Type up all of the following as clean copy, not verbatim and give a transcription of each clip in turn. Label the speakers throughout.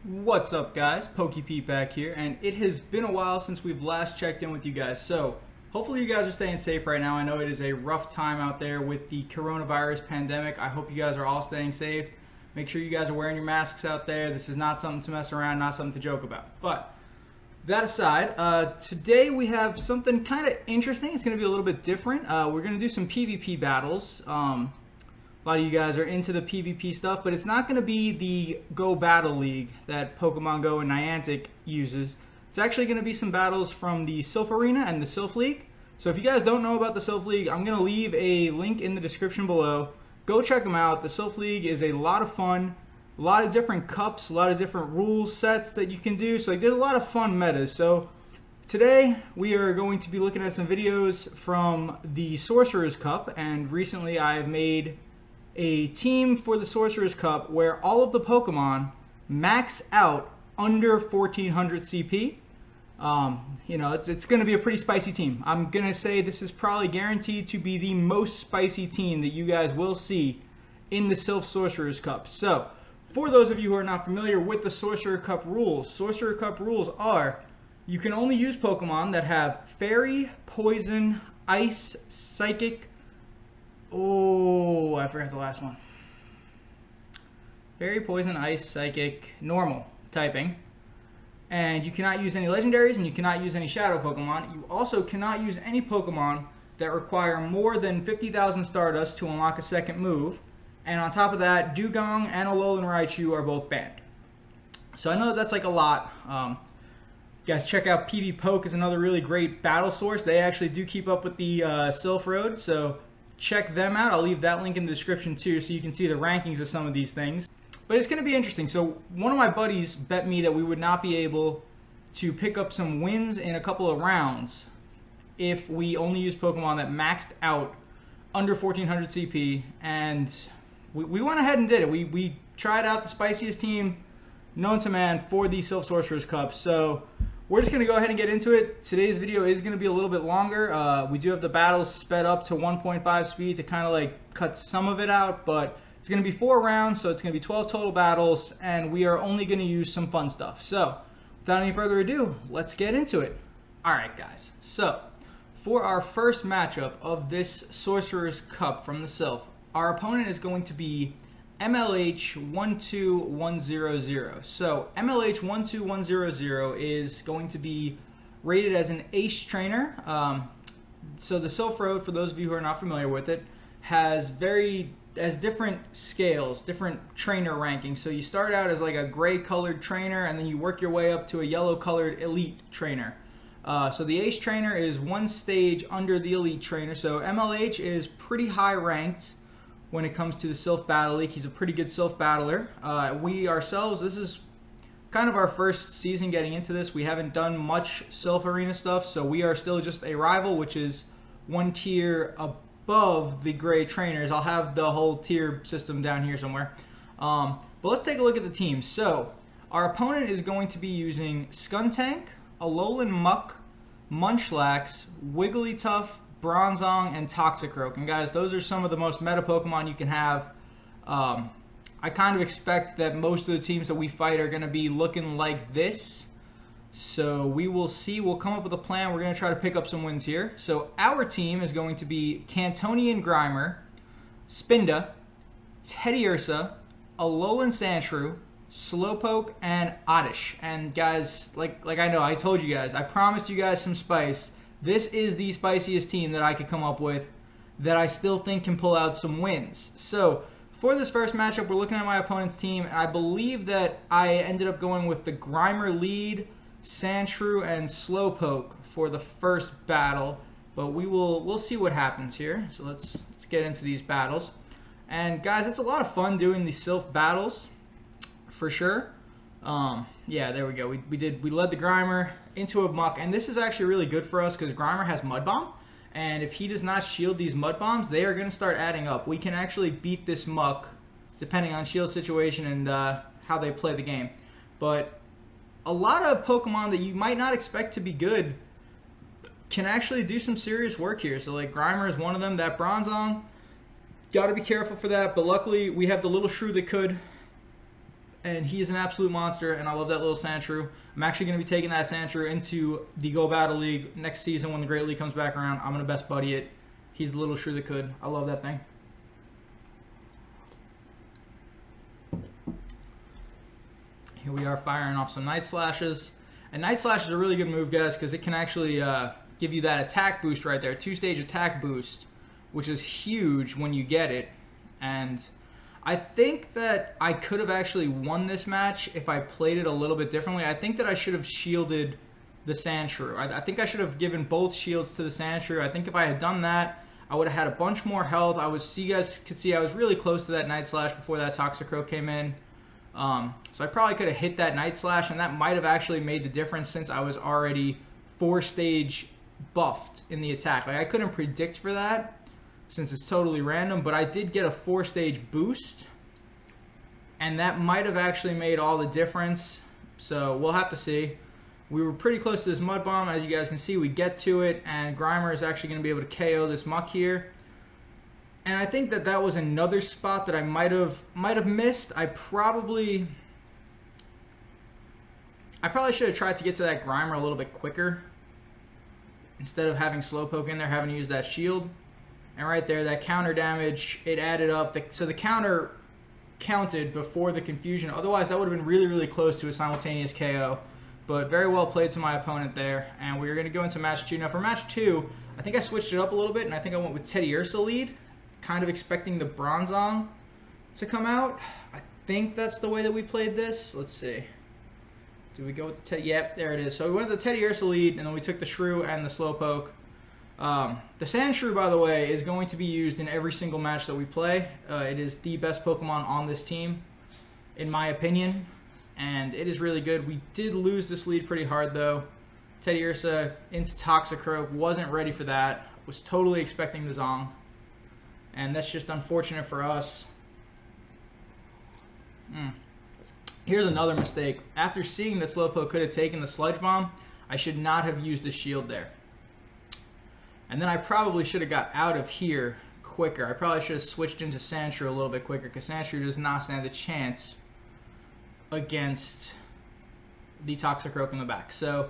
Speaker 1: What's up, guys? pvpoke here, and it has been a while since we've last checked in with you guys, so hopefully you guys are staying safe right now. I know it is a rough time out there with the coronavirus pandemic. I hope you guys are all staying safe. Make sure you guys are wearing your masks out there. This is not something to mess around, not something to joke about. But that aside, today we have something kind of interesting. It's going to be a little bit different. We're going to do some PvP battles. A lot of you guys are into the PvP stuff, but it's not going to be the Go Battle League that Pokemon Go and Niantic uses. It's actually going to be some battles from the Silph Arena and the Silph League. So if you guys don't know about the Silph League, I'm going to leave a link in the description below. Go check them out. The Silph League is a lot of fun. A lot of different cups, a lot of different rules sets that you can do. So there's a lot of fun metas. So today we are going to be looking at some videos from the Sorcerer's Cup, and recently I've made a team for the Sorcerer's Cup where all of the Pokemon max out under 1400 CP. You know, it's going to be a pretty spicy team. I'm going to say this is probably guaranteed to be the most spicy team that you guys will see in the Silph Sorcerer's Cup. So, for those of you who are not familiar with the Sorcerer Cup rules are you can only use Pokemon that have Fairy, Poison, Ice, Psychic. Oh, I forgot the last one. Fairy, Poison, Ice, Psychic, Normal typing. And you cannot use any Legendaries, and you cannot use any Shadow Pokemon. You also cannot use any Pokemon that require more than 50,000 Stardust to unlock a second move. And on top of that, Dugong and Alolan Raichu are both banned. So I know that's like a lot. Guys, check out pvpoke is another really great battle source. They actually do keep up with the Silph Road, so check them out. I'll leave that link in the description too, so you can see the rankings of some of these things. But it's going to be interesting. So one of my buddies bet me that we would not be able to pick up some wins in a couple of rounds if we only use Pokemon that maxed out under 1400 CP, and we went ahead and did it. We tried out the spiciest team known to man for the Silph Sorcerer's Cup. So we're just going to go ahead and get into it. Today's video is going to be a little bit longer. We do have the battles sped up to 1.5 speed to kind of like cut some of it out, but it's going to be 4 rounds, so it's going to be 12 total battles, and we are only going to use some fun stuff. So without any further ado, let's get into it. Alright guys, so for our first matchup of this Sorcerer's Cup from the Silph, our opponent is going to be MLH12100. So MLH12100 is going to be rated as an ace trainer. So the Silph Road, for those of you who are not familiar with it, has different scales, different trainer rankings. So you start out as like a gray colored trainer, and then you work your way up to a yellow colored elite trainer. So the ace trainer is one stage under the elite trainer. So MLH is pretty high ranked when it comes to the Silph Battle League. He's a pretty good Silph battler. We ourselves, this is kind of our first season getting into this. We haven't done much Silph Arena stuff, so we are still just a rival, which is one tier above the gray trainers. I'll have the whole tier system down here somewhere. But let's take a look at the team. So our opponent is going to be using Skuntank, Alolan Muck, Munchlax, Wigglytuff, Bronzong, and Toxicroak. And guys, those are some of the most meta Pokemon you can have. I kind of expect that most of the teams that we fight are going to be looking like this. So we will see. We'll come up with a plan. We're going to try to pick up some wins here. So our team is going to be Cantonian Grimer, Spinda, Teddiursa, Alolan Sandshrew, Slowpoke, and Oddish. And guys, like I know, I told you guys, I promised you guys some spice. This is the spiciest team that I could come up with that I still think can pull out some wins. So for this first matchup, we're looking at my opponent's team, and I believe that I ended up going with the Grimer lead, Sandshrew, and Slowpoke for the first battle. But we'll see what happens here. So let's get into these battles. And guys, it's a lot of fun doing these Silph battles, for sure. Yeah, there we go. We led the Grimer into a Muck, and this is actually really good for us because Grimer has Mud Bomb, and if he does not shield these Mud Bombs, they are going to start adding up. We can actually beat this Muck depending on shield situation and how they play the game. But a lot of Pokemon that you might not expect to be good can actually do some serious work here. So like Grimer is one of them. That Bronzong, got to be careful for that, but luckily we have the little shrew that could. and he is an absolute monster, and I love that little Sandshrew. I'm actually going to be taking that Sandshrew into the Go Battle League next season when the Great League comes back around. I'm going to best buddy it. He's the little shrew that could. I love that thing. Here we are firing off some Night Slashes. And Night Slash is a really good move, guys, because it can actually give you that attack boost right there. 2-stage attack boost, which is huge when you get it. And I think that I could have actually won this match if I played it a little bit differently. I think that I should have shielded the Sandshrew. I think I should have given both shields to the Sandshrew. I think if I had done that, I would have had a bunch more health. You guys could see I was really close to that Night Slash before that Toxicroak came in. So I probably could have hit that Night Slash, and that might have actually made the difference since I was already 4-stage buffed in the attack. Like, I couldn't predict for that since it's totally random, but I did get a 4-stage boost, and that might have actually made all the difference. So we'll have to see. We were pretty close to this Mud Bomb. As you guys can see, we get to it, and Grimer is actually going to be able to KO this Muck here. And I think that that was another spot that I might have missed. I probably should have tried to get to that Grimer a little bit quicker. Instead of having Slowpoke in there, having to use that shield. And right there, that counter damage, it added up. So the counter counted before the confusion. Otherwise, that would have been really, really close to a simultaneous KO. But very well played to my opponent there. And we're going to go into match 2. Now for match 2, I think I switched it up a little bit, and I think I went with Teddiursa lead. Kind of expecting the Bronzong to come out. I think that's the way that we played this. Let's see. Did we go with the Teddy? Yep, there it is. So we went with the Teddiursa lead, and then we took the Shrew and the Slowpoke. The Sandshrew, by the way, is going to be used in every single match that we play. It is the best Pokemon on this team, in my opinion, and it is really good. We did lose this lead pretty hard, though. Teddiursa into Toxicroak, wasn't ready for that. Was totally expecting the Zong. And that's just unfortunate for us. Here's another mistake. After seeing that Slowpoke could have taken the Sludge Bomb, I should not have used a shield there. And then I probably should have got out of here quicker. I probably should have switched into Sandshrew a little bit quicker, because Sandshrew does not stand a chance against the Toxicroak in the back. So,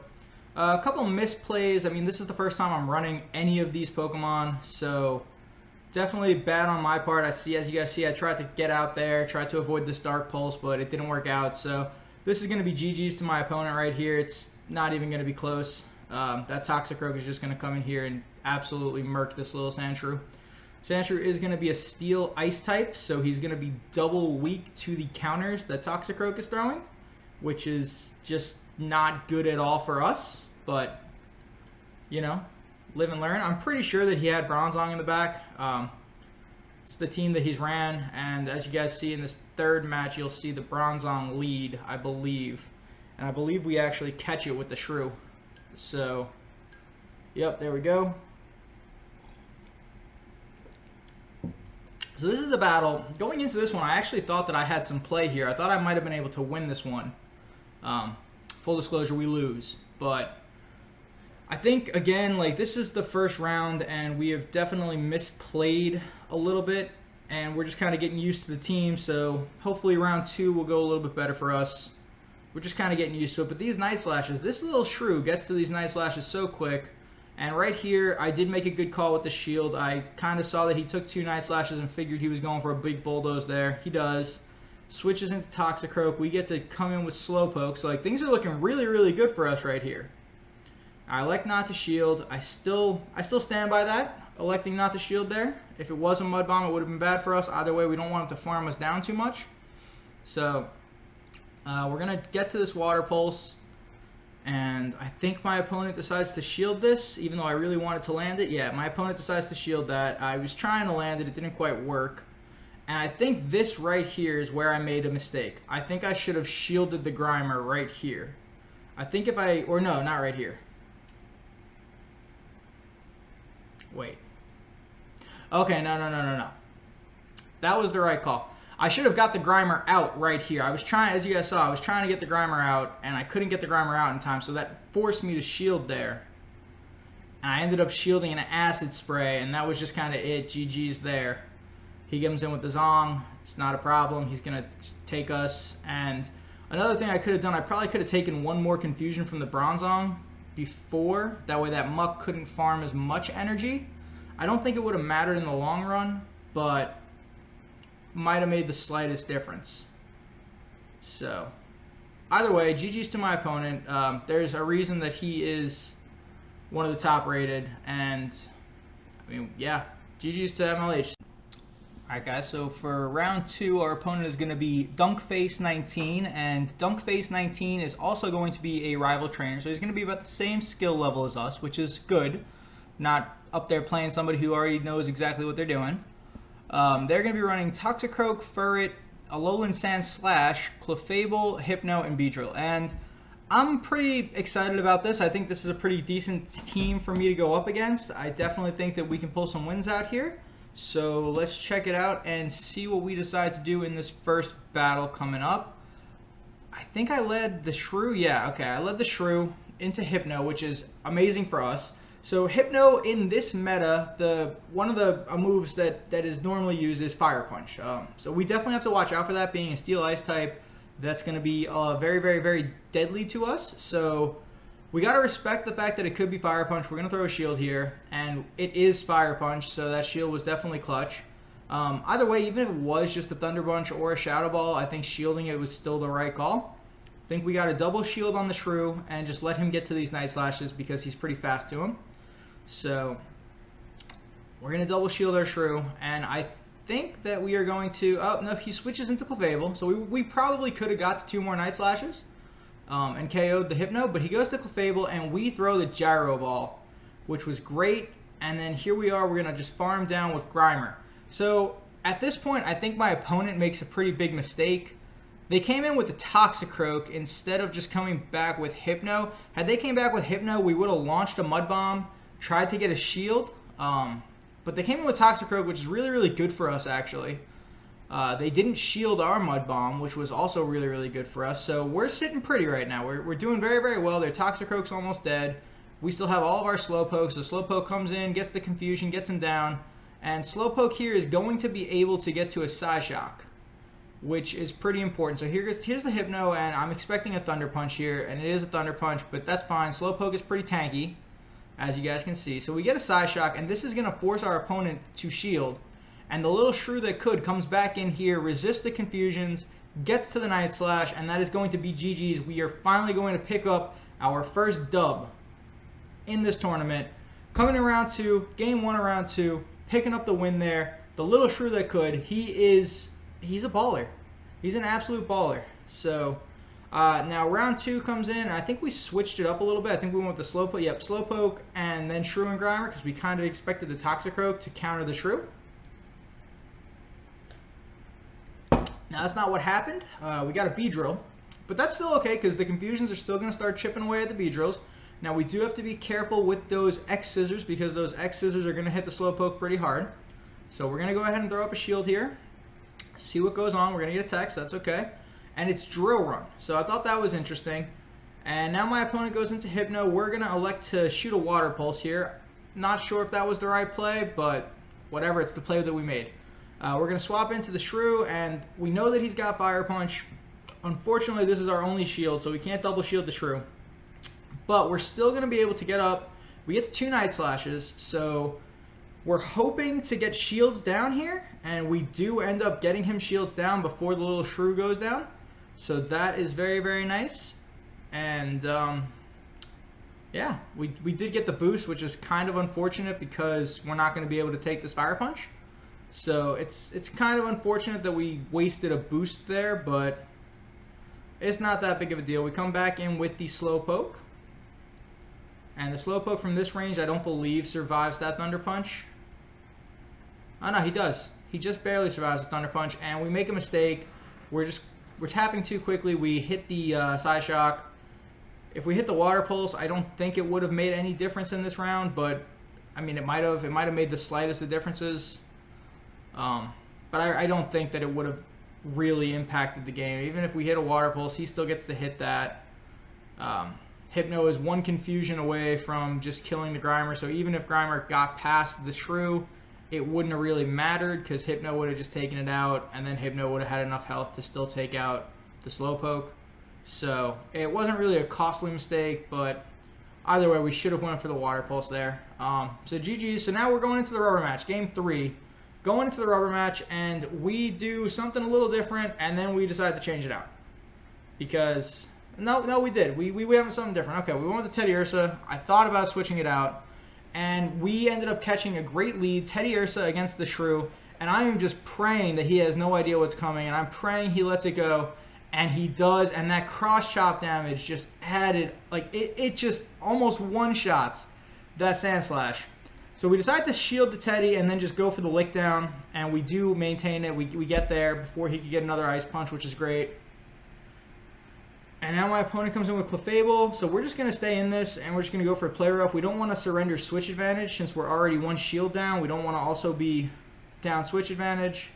Speaker 1: a couple misplays. I mean, this is the first time I'm running any of these Pokemon, so definitely bad on my part. As you guys see, I tried to get out there, tried to avoid this Dark Pulse, but it didn't work out. So this is going to be GG's to my opponent right here. It's not even going to be close. That Toxicroak is just going to come in here and absolutely murk this little Sandshrew. Sandshrew is going to be a Steel Ice type, so he's going to be double weak to the counters that Toxicroak is throwing, which is just not good at all for us. But, you know, live and learn. I'm pretty sure that he had Bronzong in the back. It's the team that he's ran, and as you guys see in this third match, you'll see the Bronzong lead, I believe. And I believe we actually catch it with the Shrew. So, yep, there we go. So this is a battle. Going into this one, I actually thought that I had some play here. I thought I might have been able to win this one. Full disclosure, we lose. But I think, again, like, this is the first round, and we have definitely misplayed a little bit, and we're just kind of getting used to the team, so hopefully round 2 will go a little bit better for us. We're just kind of getting used to it, but these Night Slashes, this little Shrew gets to these Night Slashes so quick, and right here, I did make a good call with the shield. I kind of saw that he took 2 Night Slashes and figured he was going for a big bulldoze there. He does. Switches into Toxicroak. We get to come in with Slowpoke, so like, things are looking really, really good for us right here. I elect not to shield. I still stand by that, electing not to shield there. If it was a Mud Bomb, it would have been bad for us. Either way, we don't want him to farm us down too much. So, we're going to get to this Water Pulse, and I think my opponent decides to shield this, even though I really wanted to land it. Yeah, my opponent decides to shield that. I was trying to land it. It didn't quite work. And I think this right here is where I made a mistake. I think I should have shielded the Grimer right here. I think if I... Or no, not right here. Wait. Okay, no. That was the right call. I should have got the Grimer out right here. I was trying, as you guys saw, I was trying to get the Grimer out, and I couldn't get the Grimer out in time, so that forced me to shield there. And I ended up shielding an Acid Spray, and that was just kind of it. GG's there. He comes in with the Zong, It's not a problem. He's going to take us. And another thing I could have done, I probably could have taken one more confusion from the Bronzong before. That way that Muck couldn't farm as much energy. I don't think it would have mattered in the long run, but might have made the slightest difference. So, either way, GG's to my opponent. There's a reason that he is one of the top rated, and I mean, yeah, GG's to MLH. Alright guys, so for round 2, our opponent is going to be Dunkface19, and Dunkface19 is also going to be a rival trainer, so he's going to be about the same skill level as us, which is good. Not up there playing somebody who already knows exactly what they're doing. They're going to be running Toxicroak, Furret, Alolan Sandslash, Clefable, Hypno, and Beedrill. And I'm pretty excited about this. I think this is a pretty decent team for me to go up against. I definitely think that we can pull some wins out here. So let's check it out and see what we decide to do in this first battle coming up. I think I led the Shrew. Yeah, okay. I led the Shrew into Hypno, which is amazing for us. So Hypno in this meta, one of the moves that is normally used is Fire Punch. So we definitely have to watch out for that, being a Steel Ice type. That's going to be very, very, very deadly to us. So we got to respect the fact that it could be Fire Punch. We're going to throw a shield here, and it is Fire Punch, so that shield was definitely clutch. Either way, even if it was just a Thunder Punch or a Shadow Ball, I think shielding it was still the right call. I think we got a double shield on the Shrew and just let him get to these Night Slashes because he's pretty fast to him. So we're going to double shield our Shrew, and I think that we are going to... Oh, no, he switches into Clefable, so we probably could have got to 2 more Night Slashes and KO'd the Hypno, but he goes to Clefable, and we throw the Gyro Ball, which was great, and then here we are, we're going to just farm down with Grimer. So at this point, I think my opponent makes a pretty big mistake. They came in with the Toxicroak instead of just coming back with Hypno. Had they came back with Hypno, we would have launched a Mud Bomb, tried to get a shield, but they came in with Toxicroak, which is really, really good for us, actually. They didn't shield our Mud Bomb, which was also really, really good for us. So we're sitting pretty right now. We're doing very, very well. Their Toxicroak's almost dead. We still have all of our Slowpoke, so Slowpoke comes in, gets the confusion, gets him down, and Slowpoke here is going to be able to get to a Psyshock, which is pretty important. So here's the Hypno, and I'm expecting a Thunder Punch here, and it is a Thunder Punch, but that's fine. Slowpoke is pretty tanky, as you guys can see. So we get a Psyshock, and this is going to force our opponent to shield. And the little Shrew that could comes back in here, resists the confusions, gets to the Night Slash, and that is going to be GG's. We are finally going to pick up our first dub in this tournament. Coming in round 2, game 1 of round 2, picking up the win there. The little Shrew that could, he's a baller. He's an absolute baller. So now round 2 comes in. I think we switched it up a little bit. I think we went with the Slowpoke. Yep, Slowpoke and then Shrew and Grimer because we kind of expected the Toxicroak to counter the Shrew. Now that's not what happened. We got a Beedrill, but that's still okay because the confusions are still going to start chipping away at the Beedrills. Now we do have to be careful with those X Scissors because those X Scissors are going to hit the Slowpoke pretty hard. So we're going to go ahead and throw up a shield here. See what goes on. We're going to get a text. That's okay. And it's Drill Run. So I thought that was interesting. And now my opponent goes into Hypno. We're going to elect to shoot a Water Pulse here. Not sure if that was the right play, but whatever. It's the play that we made. We're going to swap into the Shrew, and we know that he's got Fire Punch. Unfortunately, this is our only shield, so we can't double shield the Shrew. But we're still going to be able to get up. We get to 2 Night Slashes, so we're hoping to get shields down here, and we do end up getting him shields down before the little Shrew goes down. So that is very, very nice. And yeah, we did get the boost, which is kind of unfortunate because we're not going to be able to take this Fire Punch. So it's kind of unfortunate that we wasted a boost there, but it's not that big of a deal. We come back in with the Slowpoke. And the Slowpoke from this range, I don't believe, survives that Thunder Punch. Oh no, he does. He just barely survives the Thunder Punch, and we make a mistake. We're tapping too quickly. We hit the Psyshock. If we hit the Water Pulse, I don't think it would have made any difference in this round, but I mean, it might have made the slightest of differences. But I don't think that it would have really impacted the game. Even if we hit a Water Pulse, he still gets to hit that. Hypno is 1 confusion away from just killing the Grimer, so even if Grimer got past the Shrew it wouldn't have really mattered because Hypno would have just taken it out, and then Hypno would have had enough health to still take out the Slowpoke. So it wasn't really a costly mistake, but either way, we should have went for the Water Pulse there. So GG. So now we're going into the rubber match, game 3. Going into the rubber match, and we do something a little different, and then we decide to change it out. Because, no, we did. We went with something different. Okay, we went with the Teddiursa. I thought about switching it out, and we ended up catching a great lead, Teddiursa against the Shrew, and I am just praying that he has no idea what's coming, and I'm praying he lets it go, and he does, and that cross-chop damage just added, like, it just almost one-shots that Sandslash. So we decide to shield the Teddy and then just go for the lick down, and we do maintain it. We get there before he could get another Ice Punch, which is great. And now my opponent comes in with Clefable, so we're just going to stay in this, and we're just going to go for a Play Rough. We don't want to surrender Switch Advantage since we're already one shield down. We don't want to also be down Switch Advantage,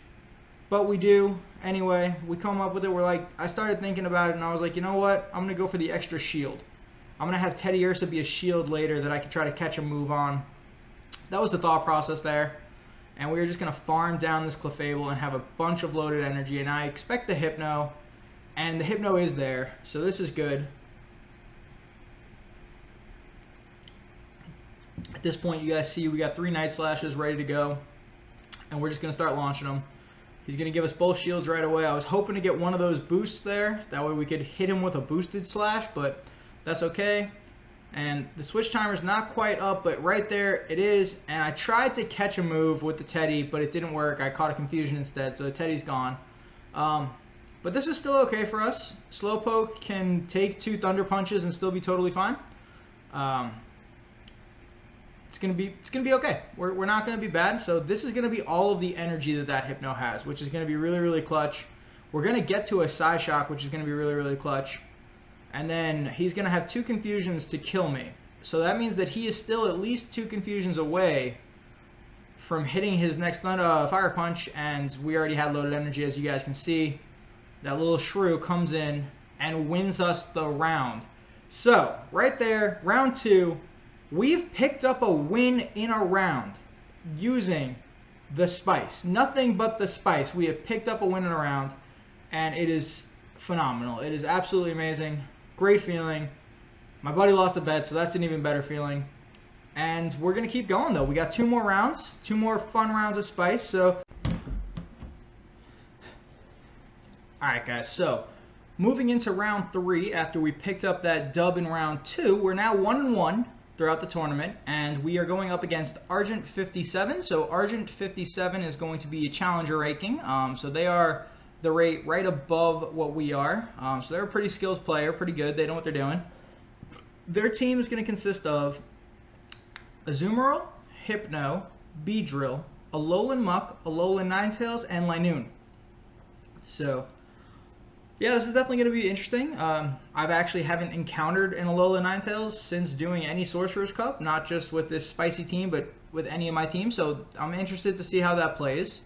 Speaker 1: but we do. Anyway, we come up with it. We're like, I started thinking about it, and I was like, you know what? I'm going to go for the extra shield. I'm going to have Teddiursa be a shield later that I can try to catch a move on. That was the thought process there. And we were just going to farm down this Clefable and have a bunch of loaded energy. And I expect the Hypno. And the Hypno is there. So this is good. At this point, you guys see we got 3 Night Slashes ready to go. And we're just going to start launching them. He's going to give us both shields right away. I was hoping to get one of those boosts there. That way we could hit him with a boosted slash. But that's okay. And the switch timer's not quite up, but right there it is. And I tried to catch a move with the Teddy, but it didn't work. I caught a confusion instead, so the Teddy's gone. But this is still okay for us. Slowpoke can take 2 Thunder Punches and still be totally fine. It's gonna be okay. We're not gonna be bad. So this is gonna be all of the energy that Hypno has, which is gonna be really, really clutch. We're gonna get to a Psyshock, which is gonna be really, really clutch. And then he's going to have 2 Confusions to kill me. So that means that he is still at least 2 Confusions away from hitting his next Fire Punch. And we already had loaded energy, as you guys can see. That little Shrew comes in and wins us the round. So, right there, round 2, we've picked up a win in a round using the Spice. Nothing but the Spice. We have picked up a win in a round, and it is phenomenal. It is absolutely amazing. Great feeling. My buddy lost a bet, so that's an even better feeling. And we're going to keep going, though. We got 2 more rounds. 2 more fun rounds of Spice. So, alright, guys. So, moving into round 3, after we picked up that dub in round 2, we're now 1-1 throughout the tournament. And we are going up against Argent 57. So, Argent 57 is going to be a challenger ranking. So, they are the rate right above what we are. So they're a pretty skilled player, pretty good. They know what they're doing. Their team is going to consist of Azumarill, Hypno, Beedrill, Alolan Muck, Alolan Ninetales, and Linoone. So, yeah, this is definitely going to be interesting. I've actually haven't encountered an Alolan Ninetales since doing any Sorcerer's Cup, not just with this spicy team, but with any of my teams. So I'm interested to see how that plays.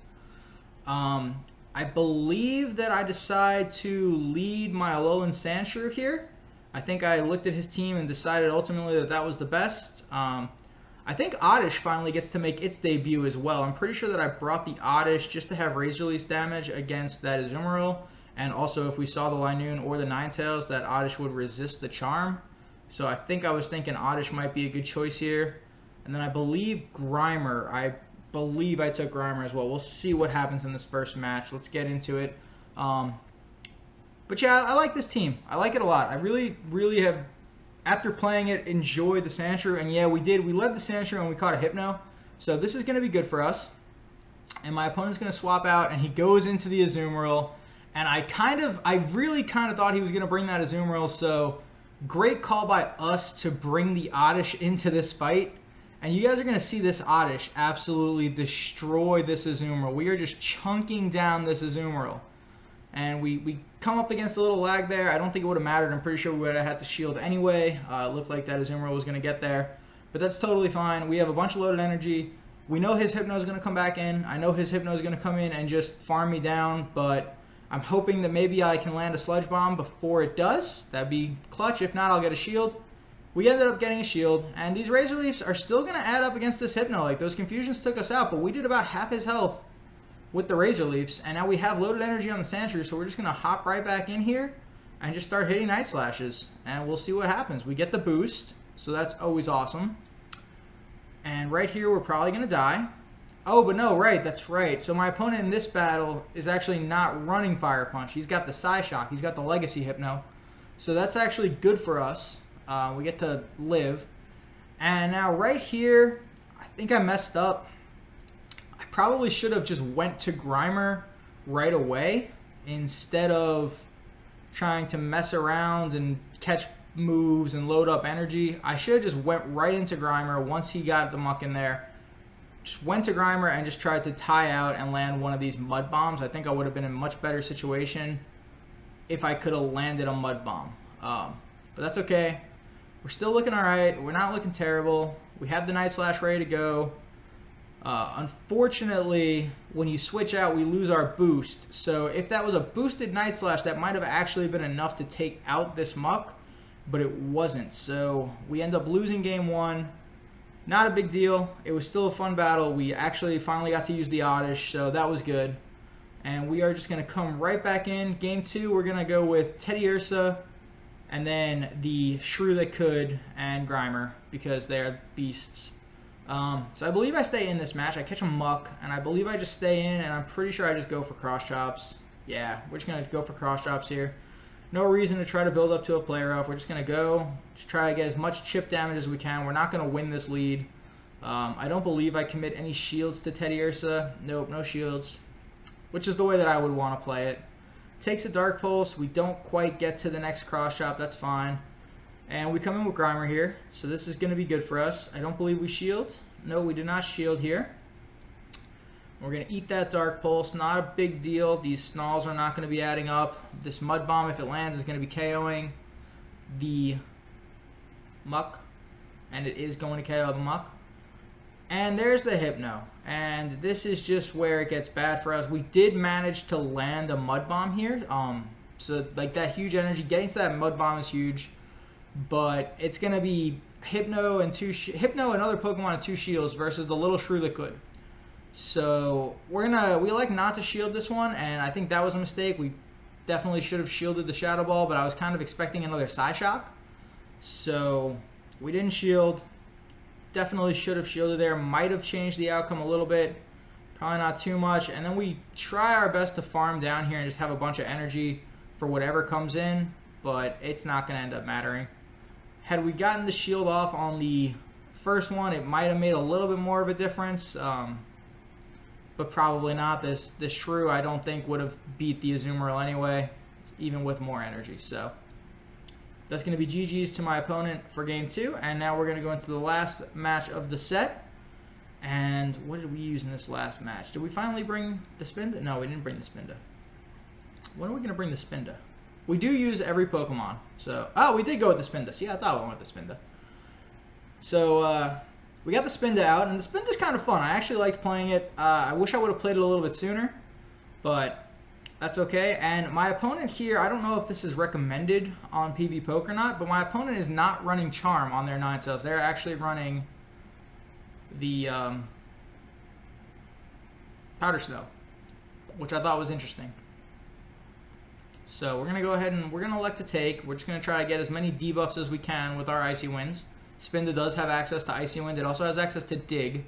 Speaker 1: I believe that I decide to lead my Alolan Sandshrew here. I think I looked at his team and decided ultimately that that was the best. I think Oddish finally gets to make its debut as well. I'm pretty sure that I brought the Oddish just to have Razor Leaf damage against that Azumarill. And also if we saw the Linoone or the Ninetales, that Oddish would resist the Charm. So I think I was thinking Oddish might be a good choice here. And then I believe Grimer. I took Grimer as well. We'll see what happens in this first match. Let's get into it. But yeah, I like this team. I like it a lot. I really, really have, after playing it, enjoyed the Sandshrew. And yeah, we did. We led the Sandshrew and we caught a Hypno. So this is going to be good for us. And my opponent's going to swap out and he goes into the Azumarill. And I really kind of thought he was going to bring that Azumarill. So great call by us to bring the Oddish into this fight. And you guys are going to see this Oddish absolutely destroy this Azumarill. We are just chunking down this Azumarill. And we come up against a little lag there. I don't think it would have mattered. I'm pretty sure we would have had to shield anyway. It looked like that Azumarill was going to get there. But that's totally fine. We have a bunch of loaded energy. We know his Hypno is going to come back in. I know his Hypno is going to come in and just farm me down. But I'm hoping that maybe I can land a Sludge Bomb before it does. That'd be clutch. If not, I'll get a shield. we ended up getting a shield, and these Razor Leafs are still going to add up against this Hypno. Like, those Confusions took us out, but we did about half his health with the Razor Leafs, and now we have loaded energy on the Sand Shrew, so we're just going to hop right back in here and just start hitting Night Slashes, and we'll see what happens. We get the boost, so that's always awesome. And right here, we're probably going to die. Oh, but no, right, that's right. So my opponent in this battle is actually not running Fire Punch. He's got the Psyshock. He's got the Legacy Hypno. So that's actually good for us. We get to live. And now right here, I think I messed up. I probably should have just went to Grimer right away instead of trying to mess around and catch moves and load up energy. I should have just went right into Grimer once he got the muck in there. Just went to Grimer and just tried to tie out and land one of these Mud Bombs. I think I would have been in a much better situation if I could have landed a Mud Bomb. But that's okay. We're still looking alright. We're not looking terrible. We have the Night Slash ready to go. Unfortunately, when you switch out, we lose our boost. So if that was a boosted Night Slash, that might have actually been enough to take out this muck, but it wasn't. So we end up losing game 1. Not a big deal. It was still a fun battle. We actually finally got to use the Oddish, so that was good. And we are just going to come right back in. Game 2, we're going to go with Teddiursa, and then the Shrew that could, and Grimer, because they're beasts. So I believe I stay in this match. I catch a muck, and I believe I just stay in, and I'm pretty sure I just go for cross chops. Yeah, we're just going to go for cross chops here. No reason to try to build up to a play rough. We're just going to go, just try to get as much chip damage as we can. We're not going to win this lead. I don't believe I commit any shields to Teddiursa. Nope, no shields, which is the way that I would want to play it. Takes a Dark Pulse. We don't quite get to the next cross chop. That's fine. And we come in with Grimer here, so this is going to be good for us. I don't believe we shield. No, we do not shield here. We're going to eat that Dark Pulse. Not a big deal. These Snarls are not going to be adding up. This Mud Bomb, if it lands, is going to be KOing the Muck. And it is going to KO the Muck. And there's the Hypno. And this is just where it gets bad for us. We did manage to land a Mud Bomb here. So, like, that huge energy. Getting to that Mud Bomb is huge. But it's going to be Hypno and other Pokemon and 2 shields versus the little Shrew that could. So we like not to shield this one, and I think that was a mistake. We definitely should have shielded the Shadow Ball, but I was kind of expecting another Psyshock. So we didn't shield. Definitely should have shielded there. Might have changed the outcome a little bit. Probably not too much. And then we try our best to farm down here and just have a bunch of energy for whatever comes in, but it's not going to end up mattering. Had we gotten the shield off on the first one, it might have made a little bit more of a difference. But probably not. This Shrew, I don't think, would have beat the Azumarill anyway, even with more energy. So that's going to be GG's to my opponent for Game 2. And now we're going to go into the last match of the set. And what did we use in this last match? Did we finally bring the Spinda? No, we didn't bring the Spinda. When are we going to bring the Spinda? We do use every Pokemon. So, oh, we did go with the Spinda. See, I thought we went with the Spinda. So, we got the Spinda out, and the Spinda's kind of fun. I actually liked playing it. I wish I would have played it a little bit sooner, but that's okay. And my opponent here, I don't know if this is recommended on pvpoke or not, but my opponent is not running Charm on their Ninetales. They're actually running the Powder Snow, which I thought was interesting. So we're going to go ahead and we're going to elect to take. We're just going to try to get as many debuffs as we can with our Icy Winds. Spinda does have access to Icy Wind. It also has access to Dig.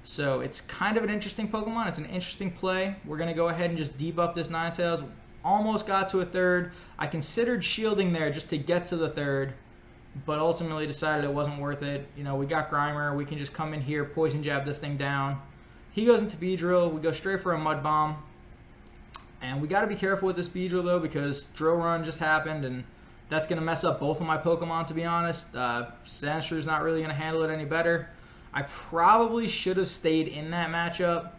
Speaker 1: So it's kind of an interesting Pokemon. It's an interesting play. We're going to go ahead and just debuff this Ninetales. Almost got to a third. I considered shielding there just to get to the third, but ultimately decided it wasn't worth it. You know, we got Grimer. We can just come in here, Poison Jab this thing down. He goes into Beedrill. We go straight for a Mud Bomb. And we got to be careful with this Beedrill, though, because Drill Run just happened, and that's going to mess up both of my Pokemon, to be honest. Sandshrew's not really going to handle it any better. I probably should have stayed in that matchup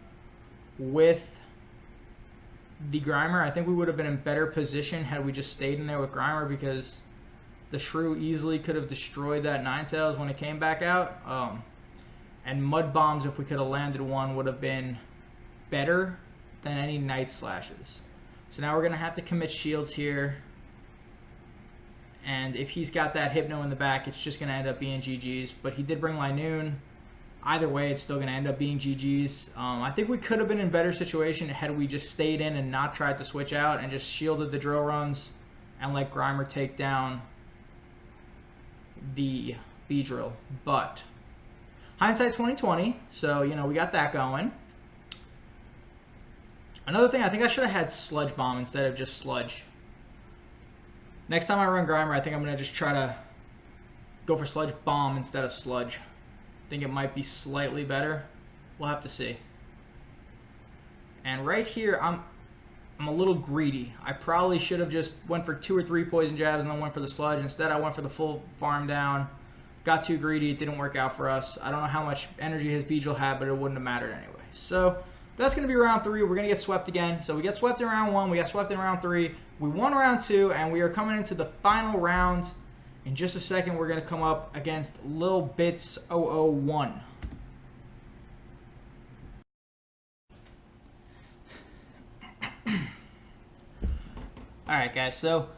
Speaker 1: with the Grimer. I think we would have been in better position had we just stayed in there with Grimer, because the Shrew easily could have destroyed that Ninetales when it came back out. And Mud Bombs, if we could have landed one, would have been better than any Night Slashes. So now we're going to have to commit shields here. And if he's got that Hypno in the back, it's just going to end up being GG's. But he did bring Linoon. Either way, it's still going to end up being GG's. I think we could have been in a better situation had we just stayed in and not tried to switch out and just shielded the drill runs and let Grimer take down the B-drill. But hindsight 2020, so, you know, we got that going. Another thing, I think I should have had Sludge Bomb instead of just Sludge. Next time I run Grimer, I think I'm going to just try to go for Sludge Bomb instead of Sludge. I think it might be slightly better. We'll have to see. And right here, I'm a little greedy. I probably should have just went for 2 or 3 poison jabs and then went for the Sludge. Instead, I went for the full farm down. Got too greedy. It didn't work out for us. I don't know how much energy his Beedrill had, but it wouldn't have mattered anyway. So that's going to be round 3. We're going to get swept again. So we get swept in round 1. We got swept in round 3. We won round 2, and we are coming into the final round. In just a second, we're going to come up against Lil Bits 001. Alright guys, so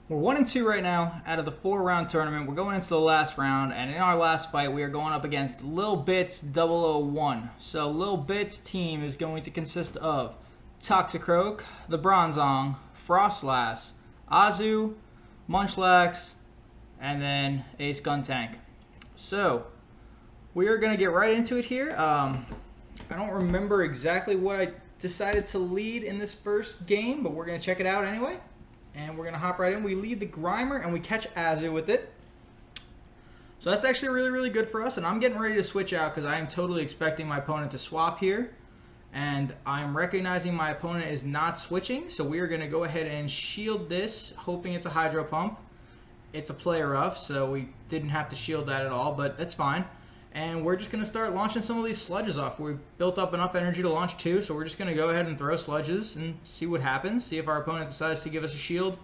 Speaker 1: we're 1-2 right now out of the 4-round tournament. We're going into the last round, and in our last fight, we are going up against Lil Bits 001. So Lil Bits' team is going to consist of Toxicroak, the Bronzong, Frostlass, Azu, Munchlax, and then a Skuntank. So we are going to get right into it here. I don't remember exactly what I decided to lead in this first game, but we're going to check it out anyway. And we're going to hop right in. We lead the Grimer, and we catch Azu with it. So that's actually really, really good for us. And I'm getting ready to switch out because I am totally expecting my opponent to swap here. And I'm recognizing my opponent is not switching. So we are going to go ahead and shield this, hoping it's a Hydro Pump. It's a play rough, so we didn't have to shield that at all, but that's fine. And we're just going to start launching some of these sludges off. We've built up enough energy to launch 2, so we're just going to go ahead and throw sludges and see what happens. See if our opponent decides to give us a shield,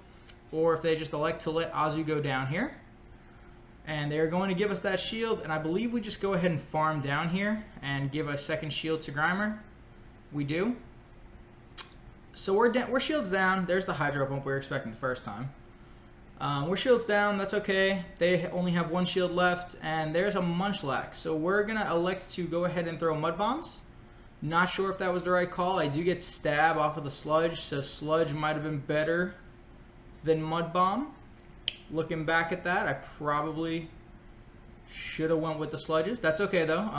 Speaker 1: or if they just elect to let Azu go down here. And they're going to give us that shield, and I believe we just go ahead and farm down here and give a second shield to Grimer. We do. So we're shields down. There's the Hydro Pump we were expecting the first time. We're shields down, that's okay. They only have 1 shield left, and there's a Munchlax. So we're going to elect to go ahead and throw Mud Bombs. Not sure if that was the right call. I do get Stab off of the Sludge, so Sludge might have been better than Mud Bomb. Looking back at that, I probably should have went with the Sludges. That's okay, though.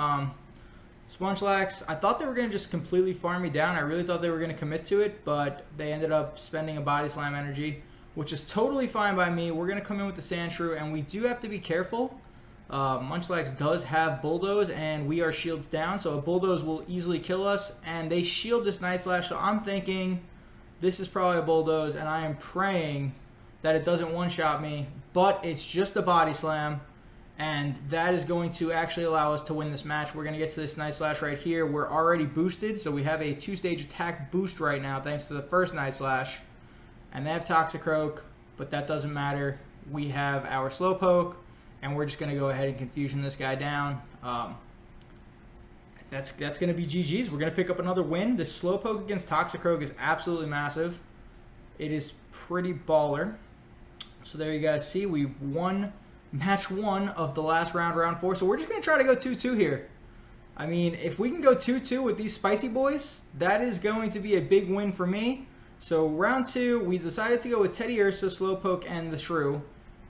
Speaker 1: Munchlax, I thought they were going to just completely farm me down. I really thought they were going to commit to it, but they ended up spending a Body Slam energy, which is totally fine by me. We're going to come in with the Sand Shrew, and we do have to be careful. Munchlax does have Bulldoze, and we are shields down, so a Bulldoze will easily kill us, and they shield this Night Slash, so I'm thinking this is probably a Bulldoze, and I am praying that it doesn't one-shot me, but it's just a Body Slam, and that is going to actually allow us to win this match. We're going to get to this Night Slash right here. We're already boosted, so we have a 2-stage attack boost right now thanks to the first Night Slash. And they have Toxicroak, but that doesn't matter. We have our Slowpoke, and we're just going to go ahead and Confusion this guy down. That's going to be GG's. We're going to pick up another win. This Slowpoke against Toxicroak is absolutely massive. It is pretty baller. So there you guys see, we won match 1 of the last round, round 4. So we're just going to try to go 2-2 here. I mean, if we can go 2-2 with these spicy boys, that is going to be a big win for me. So round 2, we decided to go with Teddiursa, Slowpoke, and the Shrew.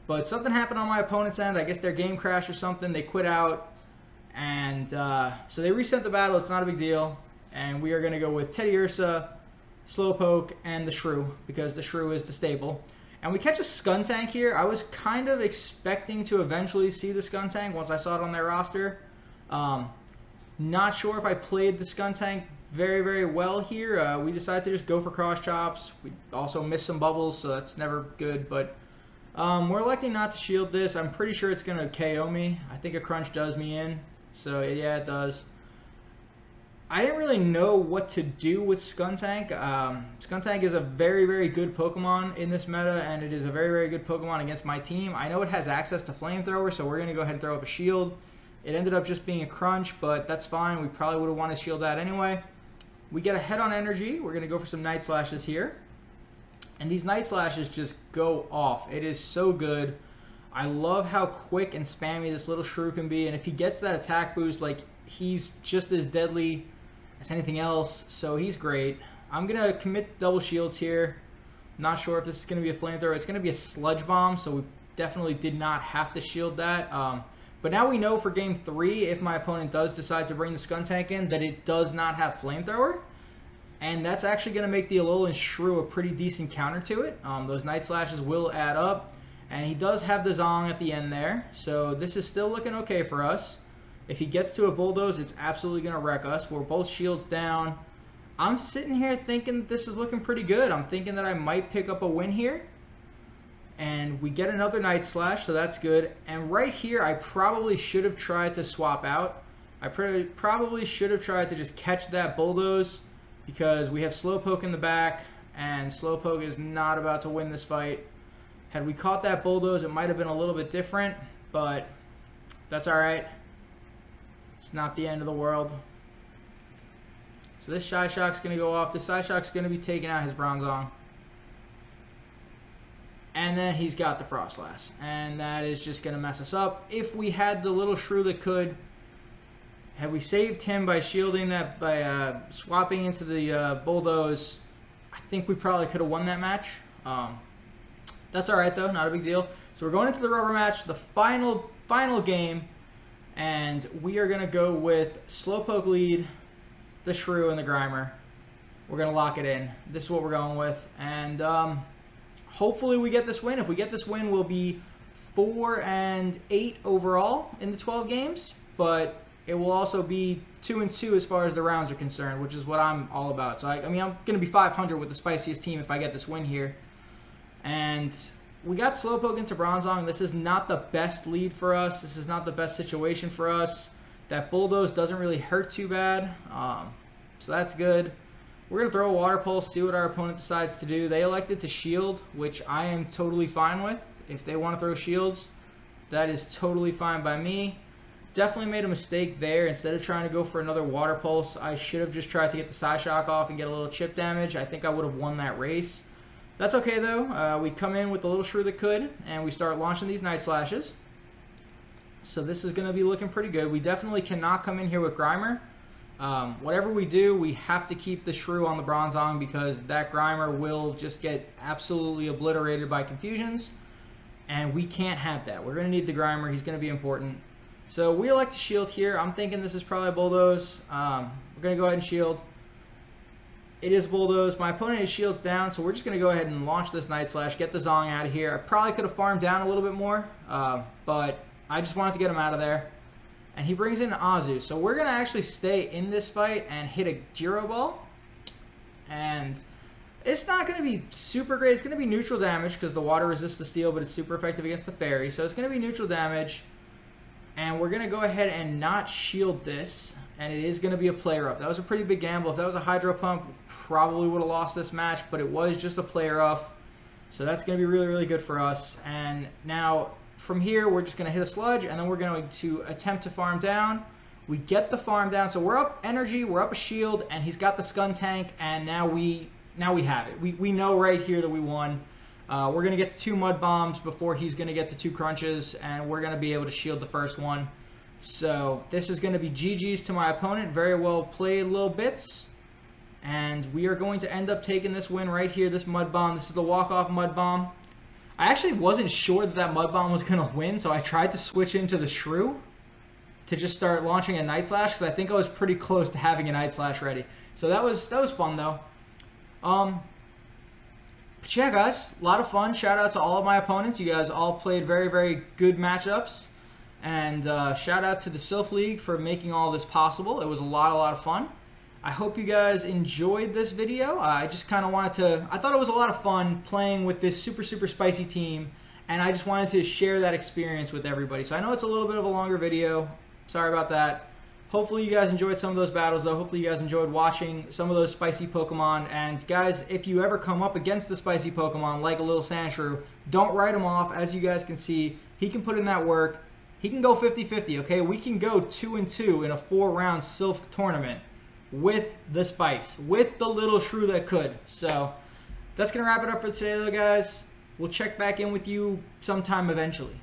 Speaker 1: But something happened on my opponent's end. I guess their game crashed or something. They quit out. And so they reset the battle. It's not a big deal. And we are going to go with Teddiursa, Slowpoke, and the Shrew, because the Shrew is the staple. And we catch a Skuntank here. I was kind of expecting to eventually see the Skuntank once I saw it on their roster. Not sure if I played the Skuntank very, very well here. We decided to just go for cross chops. We also missed some bubbles, so that's never good. But we're electing not to shield this. I'm pretty sure it's going to KO me. I think a crunch does me in. So yeah, it does. I didn't really know what to do with Skuntank. Skuntank is a very, very good Pokemon in this meta, and it is a very, very good Pokemon against my team. I know it has access to Flamethrower, so we're going to go ahead and throw up a shield. It ended up just being a crunch, but that's fine. We probably would have wanted to shield that anyway. We get a head on energy. We're going to go for some Night Slashes here. And these Night Slashes just go off. It is so good. I love how quick and spammy this little shrew can be. And if he gets that attack boost, like, he's just as deadly as anything else. So he's great. I'm going to commit double shields here. Not sure if this is going to be a flamethrower. It's going to be a sludge bomb, so we definitely did not have to shield that. But now we know for game 3, if my opponent does decide to bring the Skuntank in, that it does not have flamethrower. And that's actually going to make the Alolan Shrew a pretty decent counter to it. Those Night Slashes will add up. And he does have the Zong at the end there. So this is still looking okay for us. If he gets to a Bulldoze, it's absolutely going to wreck us. We're both shields down. I'm sitting here thinking that this is looking pretty good. I'm thinking that I might pick up a win here. And we get another Night Slash, so that's good. And right here, I probably should have tried to swap out. I probably should have tried to just catch that Bulldoze, because we have Slowpoke in the back, and Slowpoke is not about to win this fight. Had we caught that Bulldoze, it might have been a little bit different, but that's alright. It's not the end of the world. So this Psyshock's going to go off. This Psyshock's going to be taking out his Bronzong. And then he's got the Frostlass. And that is just going to mess us up. If we had the little shrew that could, had we saved him by shielding that, by swapping into the Bulldoze, I think we probably could have won that match. That's alright though, not a big deal. So we're going into the rubber match, the final game. And we are going to go with Slowpoke lead, the Shrew, and the Grimer. We're going to lock it in. This is what we're going with. And hopefully we get this win. If we get this win, we'll be 4-8 overall in the 12 games. But it will also be 2-2 as far as the rounds are concerned, which is what I'm all about. So, I mean, I'm going to be 500 with the spiciest team if I get this win here. And we got Slowpoke into Bronzong. This is not the best lead for us. This is not the best situation for us. That Bulldoze doesn't really hurt too bad. So that's good. We're going to throw a Water Pulse, see what our opponent decides to do. They elected to shield, which I am totally fine with. If they want to throw shields, that is totally fine by me. Definitely made a mistake there. Instead of trying to go for another Water Pulse, I should have just tried to get the Psyshock off and get a little chip damage. I think I would have won that race. That's okay though. We come in with the little shrew that could, and we start launching these Night Slashes. So this is going to be looking pretty good. We definitely cannot come in here with Grimer. Whatever we do, we have to keep the shrew on the Bronzong, because that Grimer will just get absolutely obliterated by confusions. And we can't have that. We're going to need the Grimer. He's going to be important. So we elect to shield here. I'm thinking this is probably a Bulldoze. We're going to go ahead and shield. It is Bulldoze. My opponent is shields down, so we're just going to go ahead and launch this Night Slash, get the Zong out of here. I probably could have farmed down a little bit more, but I just wanted to get him out of there. And he brings in Azu. So we're going to actually stay in this fight and hit a Gyro Ball. And it's not going to be super great. It's going to be neutral damage because the water resists the steel, but it's super effective against the fairy. So it's going to be neutral damage. And we're going to go ahead and not shield this. And it is going to be a player up. That was a pretty big gamble. If that was a Hydro Pump, probably would have lost this match. But it was just a player up. So that's going to be really, really good for us. And now from here, we're just going to hit a Sludge. And then we're going to attempt to farm down. We get the farm down. So we're up energy. We're up a shield. And he's got the Skuntank. And now we have it. We know right here that we won. We're going to get to 2 Mud Bombs before he's going to get to 2 Crunches. And we're going to be able to shield the first one. So this is going to be GG's to my opponent. Very well played, little bits. And we are going to end up taking this win right here, this Mud Bomb. This is the walk-off Mud Bomb. I actually wasn't sure that that Mud Bomb was going to win, so I tried to switch into the Shrew to just start launching a Night Slash, because I think I was pretty close to having a Night Slash ready. So that was fun, though. But yeah, guys, a lot of fun. Shout out to all of my opponents. You guys all played very, very good matchups. And shout out to the Silph League for making all this possible. It was a lot of fun. I hope you guys enjoyed this video. I just kind of wanted to, I thought it was a lot of fun playing with this super, super spicy team. And I just wanted to share that experience with everybody. So I know it's a little bit of a longer video. Sorry about that. Hopefully you guys enjoyed some of those battles, though. Hopefully you guys enjoyed watching some of those spicy Pokemon. And guys, if you ever come up against the spicy Pokemon, like a little Sandshrew, don't write him off. As you guys can see, he can put in that work. He can go 50-50, okay? We can go 2-2 in a 4-round Silph tournament with the Spice, with the little Shrew that could. So, That's going to wrap it up for today, though, guys. We'll check back in with you sometime eventually.